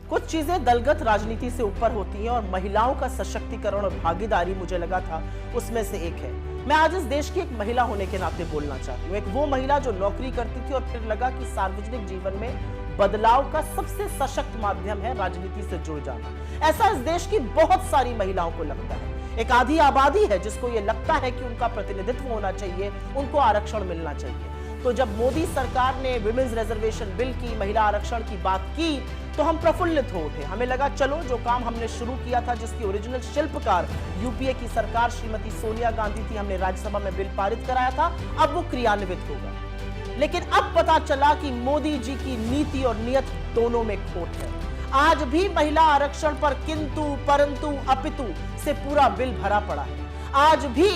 कुछ चीजें दलगत राजनीति से ऊपर होती हैं और महिलाओं का सशक्तिकरण और भागीदारी मुझे लगा था उसमें से एक है। मैं आज इस देश की एक महिला होने के नाते बोलना चाहती हूँ। एक वो महिला जो नौकरी करती थी और फिर लगा कि सार्वजनिक जीवन में बदलाव का सबसे सशक्त माध्यम है राजनीति से जुड़ जाना। ऐसा इस देश की बहुत सारी महिलाओं को लगता है। एक आधी आबादी है जिसको ये लगता है कि उनका प्रतिनिधित्व होना चाहिए, उनको आरक्षण मिलना चाहिए। तो जब मोदी सरकार ने विमेंस रिजर्वेशन बिल की, महिला आरक्षण की बात की, तो हम प्रफुल्लित हो उठे। हमें लगा चलो जो काम हमने शुरू किया था, जिसकी ओरिजिनल शिल्पकार यूपीए की सरकार श्रीमती सोनिया गांधी थी, हमने राज्यसभा में बिल पारित कराया था, अब वो क्रियान्वित होगा। लेकिन अब पता चला कि मोदी जी की नीति और नियत दोनों में खोट है। आज भी महिला आरक्षण पर किंतु परंतु अपितु से पूरा बिल भरा पड़ा है। आज भी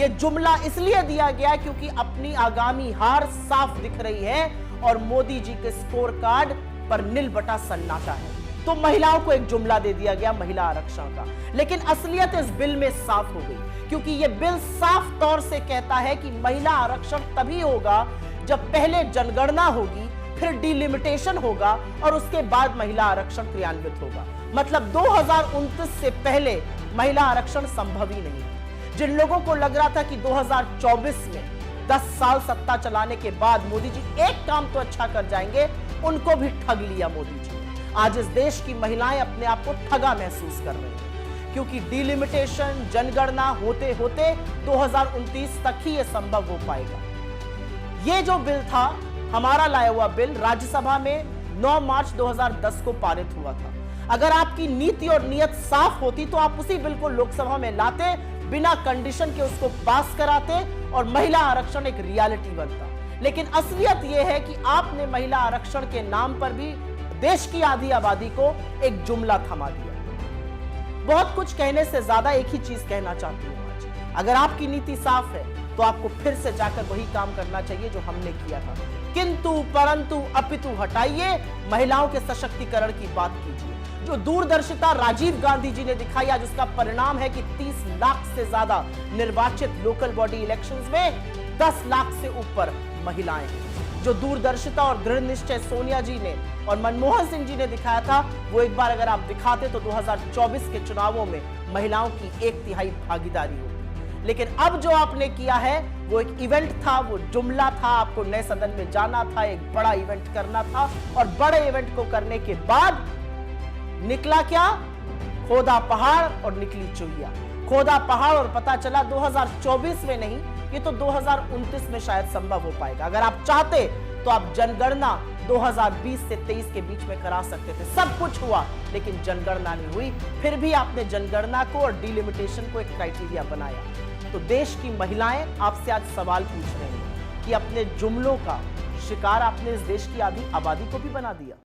ये जुमला इसलिए दिया गया क्योंकि अपनी आगामी हार साफ दिख रही है और मोदी जी के स्कोर कार्ड पर नील बटा सन्नाटा है। तो महिलाओं को एक जुमला दे दिया गया महिला आरक्षण का, लेकिन असलियत इस बिल में साफ हो गई, क्योंकि यह बिल साफ तौर से कहता है कि महिला आरक्षण तभी होगा जब पहले जनगणना होगी, फिर डिलिमिटेशन होगा और उसके बाद महिला आरक्षण क्रियान्वित होगा। मतलब 2029 से पहले महिला आरक्षण संभव ही नहीं है। जिन लोगों को लग रहा था कि 2024 में 10 साल सत्ता चलाने के बाद मोदी जी एक काम तो अच्छा कर जाएंगे, उनको भी ठग लिया मोदी जी। आज इस देश की महिलाएं अपने आप को ठगा महसूस कर रही हैं, क्योंकि डिलिमिटेशन, जनगणना होते होते 2029 तक ही यह संभव हो पाएगा। ये जो बिल था, हमारा लाया हुआ बिल, राज्यसभा में 9 मार्च 2010 को पारित हुआ था। अगर आपकी नीति और नियत साफ होती तो आप उसी बिल को लोकसभा में लाते, बिना कंडीशन के उसको पास कराते और महिला आरक्षण एक रियलिटी बनता। लेकिन असलियत यह है कि आपने महिला आरक्षण के नाम पर भी देश की आधी आबादी को एक जुमला थमा दिया। बहुत कुछ कहने से ज्यादा एक ही चीज कहना चाहती हूं आज। अगर आपकी नीति साफ है तो आपको फिर से जाकर वही काम करना चाहिए जो हमने किया था। किंतु परंतु अपितु हटाइए, महिलाओं के सशक्तिकरण की बात कीजिए। जो दूरदर्शिता राजीव गांधी जी ने दिखाई, आज उसका परिणाम है कि 30 लाख से ज्यादा निर्वाचित लोकल बॉडी इलेक्शंस में 10 लाख से ऊपर महिलाएं हैं। जो दूरदर्शिता और दृढ़ निश्चय सोनिया जी ने और मनमोहन सिंह जी ने दिखाया था, वो एक बार अगर आप दिखाते तो 2024 के चुनावों में महिलाओं की 1/3 भागीदारी होती। लेकिन अब जो आपने किया है वो एक इवेंट था, वो जुमला था। आपको नए सदन में जाना था, एक बड़ा इवेंट करना था और बड़े इवेंट को करने के बाद निकला क्या? खोदा पहाड़ और निकली चुहिया। खोदा पहाड़ और पता चला 2024 में नहीं, ये तो 2029 में शायद संभव हो पाएगा। अगर आप चाहते तो आप जनगणना 2020 से 23 के बीच में करा सकते थे। सब कुछ हुआ लेकिन जनगणना नहीं हुई। फिर भी आपने जनगणना को और डिलिमिटेशन को एक क्राइटेरिया बनाया। तो देश की महिलाएं आपसे आज सवाल पूछ रही हैं कि अपने जुमलों का शिकार आपने इस देश की आधी आबादी को भी बना दिया।